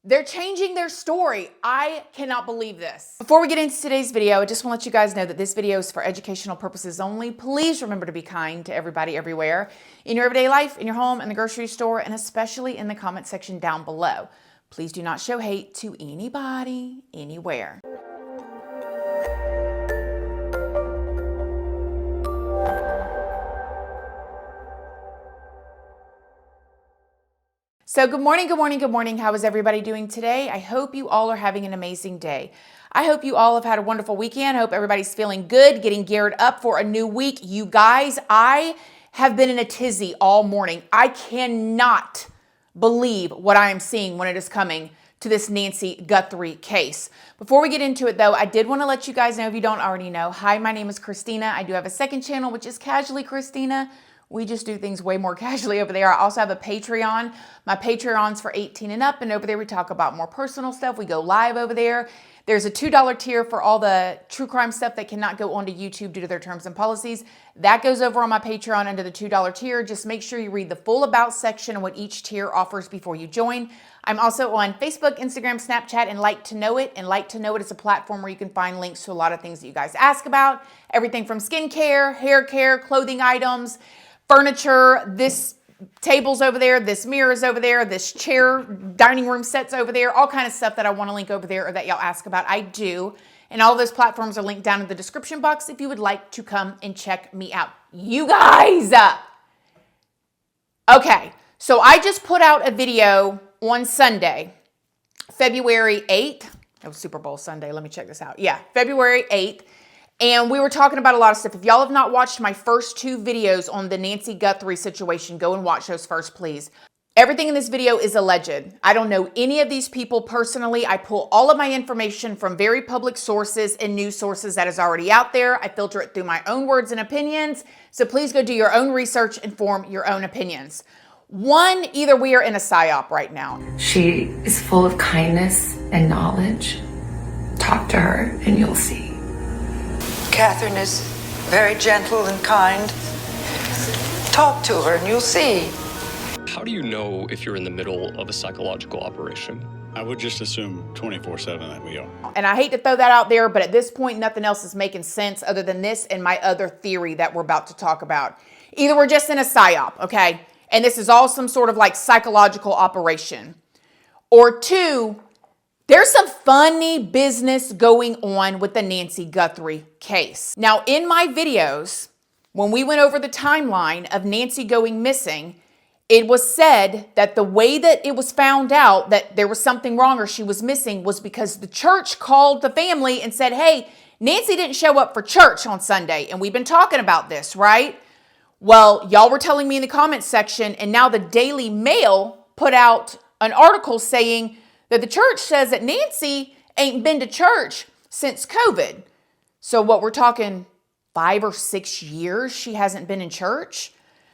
They're changing their story. I cannot believe this. Before we get into today's video, I just want to let you guys know that this video is for educational purposes only. Please remember to be kind to everybody everywhere, in your everyday life, in your home, in the grocery store, and especially in the comment section down below. Please do not show hate to anybody, anywhere. So good morning, good morning, good morning. How is everybody doing today? I hope you all are having an amazing day. I hope you all have had a wonderful weekend. I hope everybody's feeling good, getting geared up for a new week. You guys, I have been in a tizzy all morning. I cannot believe what I am seeing when it is coming to this Nancy Guthrie case. Before we get into it though, I did want to let you guys know, if you don't already know, hi, my name is Christina. I do have a second channel, which is Casually Christina. We just do things way more casually over there. I also have a Patreon. My Patreon's for 18 and up, and over there we talk about more personal stuff. We go live over there. There's a $2 tier for all the true crime stuff that cannot go onto YouTube due to their terms and policies. That goes over on my Patreon under the $2 tier. Just make sure you read the full about section and what each tier offers before you join. I'm also on Facebook, Instagram, Snapchat, and Like to Know It. And Like to Know It is a platform where you can find links to a lot of things that you guys ask about. Everything from skincare, hair care, clothing items, furniture, this table's over there, this mirror's over there, this chair, dining room set's over there, all kind of stuff that I want to link over there or that y'all ask about, I do. And all those platforms are linked down in the description box if you would like to come and check me out. You guys! Okay, so I just put out a video on Sunday, February 8th. That was Super Bowl Sunday. Let me check this out. Yeah, February 8th. And we were talking about a lot of stuff. If y'all have not watched my first two videos on the Nancy Guthrie situation, go and watch those first, please. Everything in this video is alleged. I don't know any of these people personally. I pull all of my information from very public sources and news sources that is already out there. I filter it through my own words and opinions. So please go do your own research and form your own opinions. One, either we are in a psyop right now. She is full of kindness and knowledge. Talk to her and you'll see. Catherine is very gentle and kind. Talk to her and you'll see. How do you know if you're in the middle of a psychological operation? I would just assume 24/7 that we are. And I hate to throw that out there, but at this point, nothing else is making sense other than this and my other theory that we're about to talk about. Either we're just in a psyop, okay? And this is all some sort of like psychological operation. Or two, there's some funny business going on with the Nancy Guthrie case. Now, in my videos, when we went over the timeline of Nancy going missing, it was said that the way that it was found out that there was something wrong or she was missing was because the church called the family and said, hey, Nancy didn't show up for church on Sunday. And we've been talking about this, right? Well, y'all were telling me in the comments section, and now the Daily Mail put out an article saying that the church says that Nancy ain't been to church since COVID. So what, we're talking 5 or 6 years she hasn't been in church?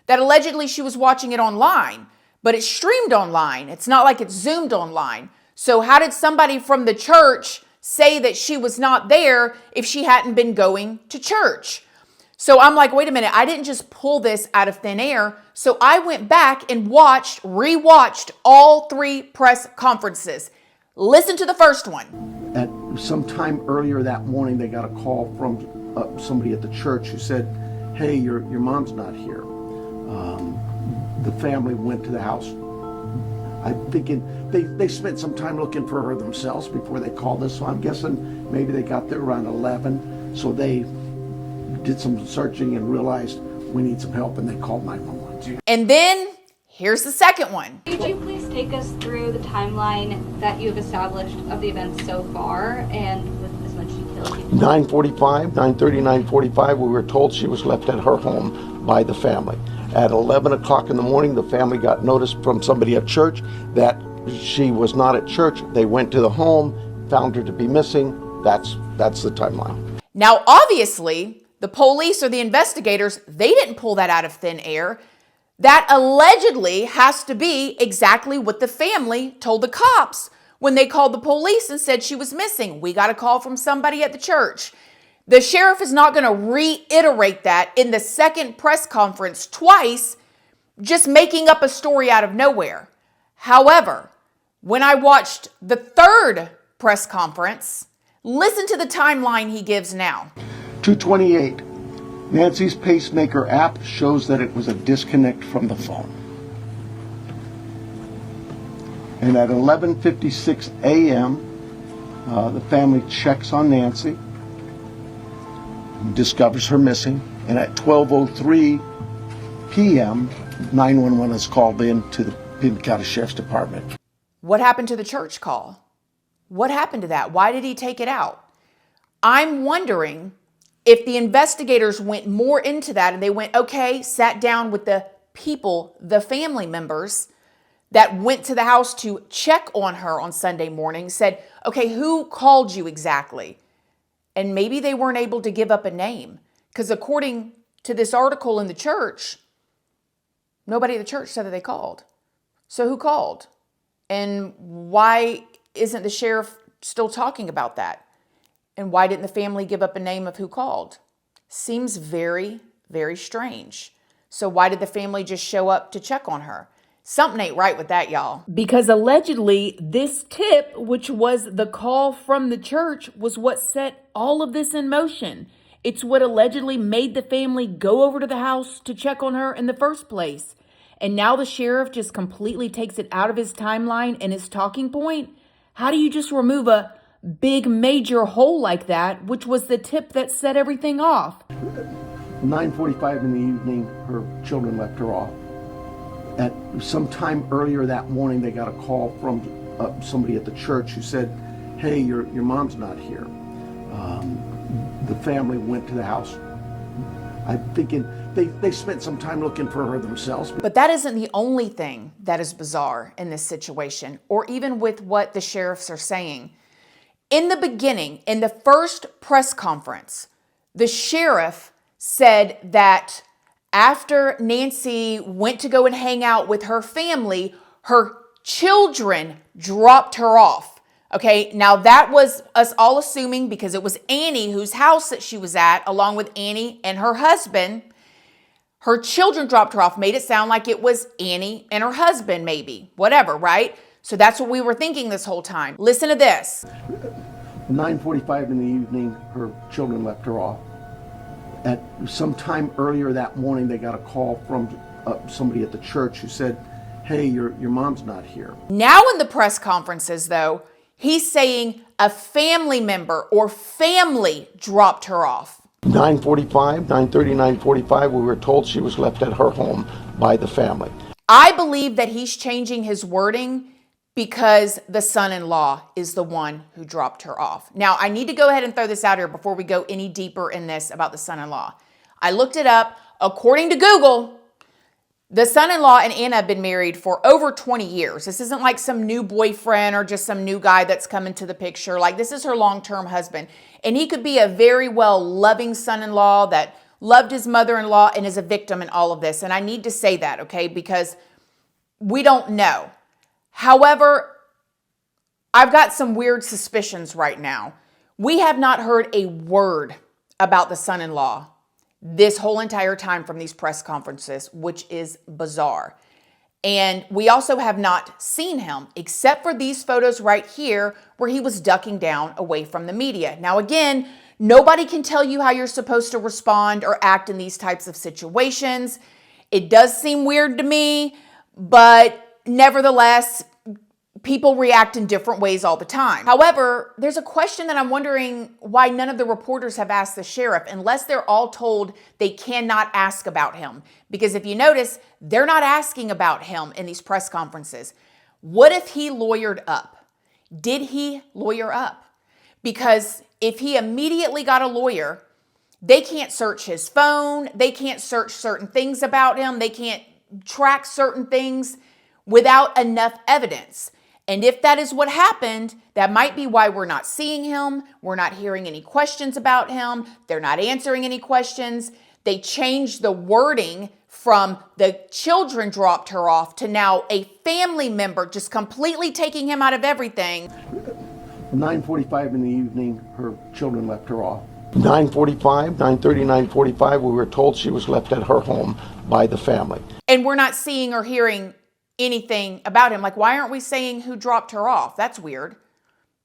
That allegedly she was watching it online, but it's streamed online. It's not like it's zoomed online. So how did somebody from the church say that she was not there if she hadn't been going to church? So I'm like, wait a minute, I didn't just pull this out of thin air. So I went back and rewatched all 3 press conferences. Listen to the first one. At some time earlier that morning, they got a call from somebody at the church who said, hey, your mom's not here. The family went to the house. I'm thinking they spent some time looking for her themselves before they called us. So I'm guessing maybe they got there around 11. So they did some searching and realized we need some help, and they called 911. And then here's the second one. Could you please take us through the timeline that you've established of the events so far and with as much detail as you can? 9:45, we were told she was left at her home by the family. At 11 o'clock in the morning, the family got notice from somebody at church that she was not at church. They went to the home, found her to be missing. That's the timeline. Now, obviously, the police or the investigators, they didn't pull that out of thin air. That allegedly has to be exactly what the family told the cops when they called the police and said she was missing. We got a call from somebody at the church. The sheriff is not going to reiterate that in the second press conference twice, just making up a story out of nowhere. However, When I watched the third press conference, listen to the timeline he gives now. 2:28. Nancy's pacemaker app shows that it was a disconnect from the phone. And at 11:56 a.m., the family checks on Nancy, discovers her missing, and at 12:03 p.m., 911 is called in to the Pensacola Sheriff's Department. What happened to the church call? What happened to that? Why did he take it out? I'm wondering if the investigators went more into that and they went, okay, sat down with the people, the family members that went to the house to check on her on Sunday morning, said, okay, who called you exactly? And maybe they weren't able to give up a name, because according to this article in the church, nobody at the church said that they called. So who called? And why isn't the sheriff still talking about that? And why didn't the family give up a name of who called? Seems very, very strange. So why did the family just show up to check on her? Something ain't right with that, y'all. Because allegedly, this tip, which was the call from the church, was what set all of this in motion. It's what allegedly made the family go over to the house to check on her in the first place. And now the sheriff just completely takes it out of his timeline and his talking point. How do you just remove a big major hole like that, which was the tip that set everything off? 9:45 in the evening, her children left her off. At some time earlier that morning, they got a call from somebody at the church who said, hey, your mom's not here. The family went to the house. I'm thinking they spent some time looking for her themselves. But that isn't the only thing that is bizarre in this situation, or even with what the sheriffs are saying. In the beginning, in the first press conference, the sheriff said that after Nancy went to go and hang out with her family, her children dropped her off. Okay, now that was us all assuming because it was Annie whose house that she was at, along with Annie and her husband. Her children dropped her off, made it sound like it was Annie and her husband, maybe, whatever, right? So that's what we were thinking this whole time. Listen to this. 9:45 in the evening, her children left her off. At some time earlier that morning, they got a call from somebody at the church who said, hey, your mom's not here. Now in the press conferences, though, he's saying a family member or family dropped her off. 9:45, 9:30, 9:45, we were told she was left at her home by the family. I believe that he's changing his wording because the son-in-law is the one who dropped her off. Now, I need to go ahead and throw this out here before we go any deeper in this about the son-in-law. I looked it up. According to Google, the son-in-law and Anna have been married for over 20 years. This isn't like some new boyfriend or just some new guy that's come into the picture. Like, this is her long-term husband. And he could be a very well-loving son-in-law that loved his mother-in-law and is a victim in all of this. And I need to say that, okay, because we don't know. However, I've got some weird suspicions right now. We have not heard a word about the son-in-law this whole entire time from these press conferences, which is bizarre. And we also have not seen him, except for these photos right here where he was ducking down away from the media. Now, again, nobody can tell you how you're supposed to respond or act in these types of situations. It does seem weird to me, but nevertheless, people react in different ways all the time. However, there's a question that I'm wondering why none of the reporters have asked the sheriff, unless they're all told they cannot ask about him. Because if you notice, they're not asking about him in these press conferences. What if he lawyered up? Did he lawyer up? Because if he immediately got a lawyer, they can't search his phone. They can't search certain things about him. They can't track certain things without enough evidence. And if that is what happened, that might be why we're not seeing him. We're not hearing any questions about him. They're not answering any questions. They changed the wording from the children dropped her off to now a family member just completely taking him out of everything. 9:45 in the evening, her children left her off. 9:45, 9:30, 9:45, we were told she was left at her home by the family. And we're not seeing or hearing anything about him. Like, why aren't we saying who dropped her off? That's weird.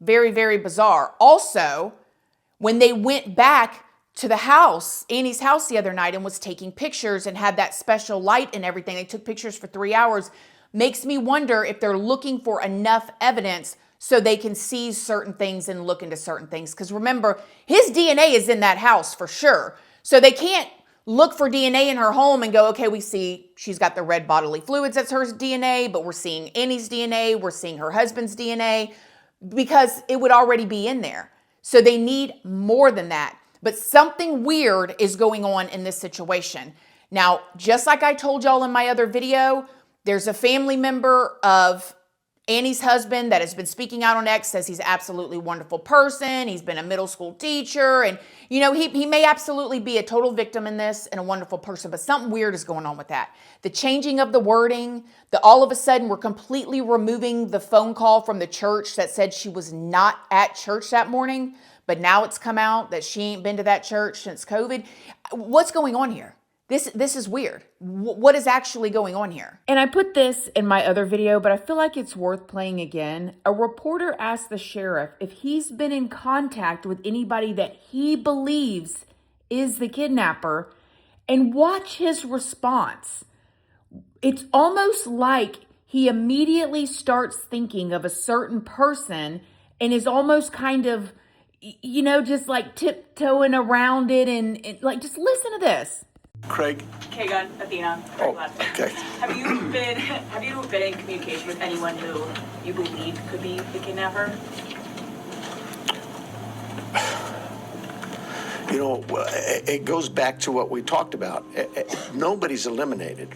Very, very bizarre. Also, when they went back to the house, Annie's house the other night, and was taking pictures and had that special light and everything, they took pictures for 3 hours, makes me wonder if they're looking for enough evidence so they can seize certain things and look into certain things. Because remember, his DNA is in that house for sure. So they can't look for DNA in her home and go, okay, we see she's got the red bodily fluids, that's her DNA, but we're seeing Annie's DNA, we're seeing her husband's DNA, because it would already be in there. So they need more than that. But something weird is going on in this situation. Now, just like I told y'all in my other video, there's a family member of Annie's husband that has been speaking out on X, says he's absolutely wonderful person. He's been a middle school teacher. And, you know, he may absolutely be a total victim in this and a wonderful person, but something weird is going on with that. The changing of the wording, the all of a sudden we're completely removing the phone call from the church that said she was not at church that morning, but now it's come out that she ain't been to that church since COVID. What's going on here? This is weird. What is actually going on here? And I put this in my other video, but I feel like it's worth playing again. A reporter asked the sheriff if he's been in contact with anybody that he believes is the kidnapper, and watch his response. It's almost like he immediately starts thinking of a certain person and is almost kind of, you know, just like tiptoeing around it and like, just listen to this. Craig. Kagan, Athena. Okay. Have you been in communication with anyone who you believe could be the kidnapper? You know, it goes back to what we talked about. Nobody's eliminated,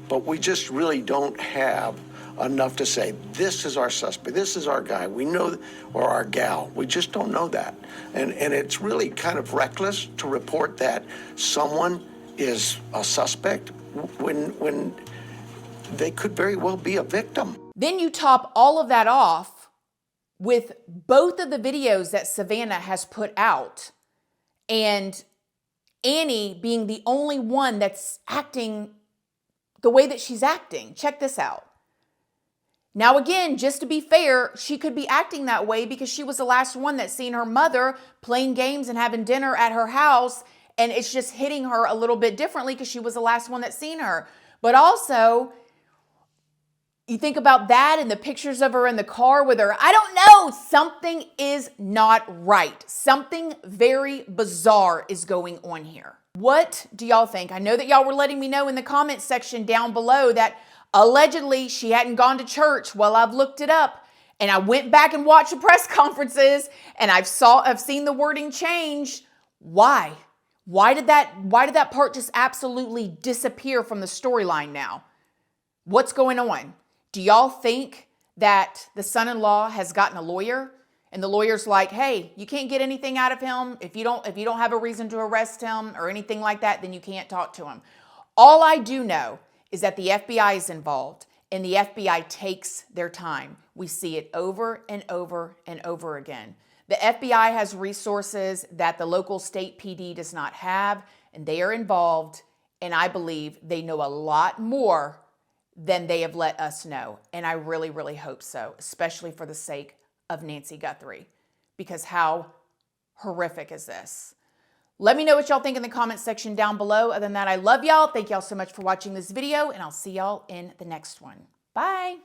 but we just really don't have enough to say, this is our suspect, this is our guy, we know, or our gal. We just don't know that. And it's really kind of reckless to report that someone is a suspect when they could very well be a victim. Then you top all of that off with both of the videos that Savannah has put out, and Annie being the only one that's acting the way that she's acting. Check this out. Now again, just to be fair, she could be acting that way because she was the last one that's seen her mother playing games and having dinner at her house, and it's just hitting her a little bit differently because she was the last one that's seen her. But also, you think about that and the pictures of her in the car with her. I don't know. Something is not right. Something very bizarre is going on here. What do y'all think? I know that y'all were letting me know in the comments section down below that allegedly she hadn't gone to church. Well, I've looked it up and I went back and watched the press conferences and I've seen the wording change. Why? Why did that part just absolutely disappear from the storyline now? What's going on? Do y'all think that the son-in-law has gotten a lawyer and the lawyer's like, hey, you can't get anything out of him. If you don't have a reason to arrest him or anything like that, then you can't talk to him. All I do know is that the FBI is involved and the FBI takes their time. We see it over and over and over again. The FBI has resources that the local state PD does not have, and they are involved, and I believe they know a lot more than they have let us know. And I really, really hope so, especially for the sake of Nancy Guthrie, because how horrific is this? Let me know what y'all think in the comment section down below. Other than that, I love y'all. Thank y'all so much for watching this video, and I'll see y'all in the next one. Bye.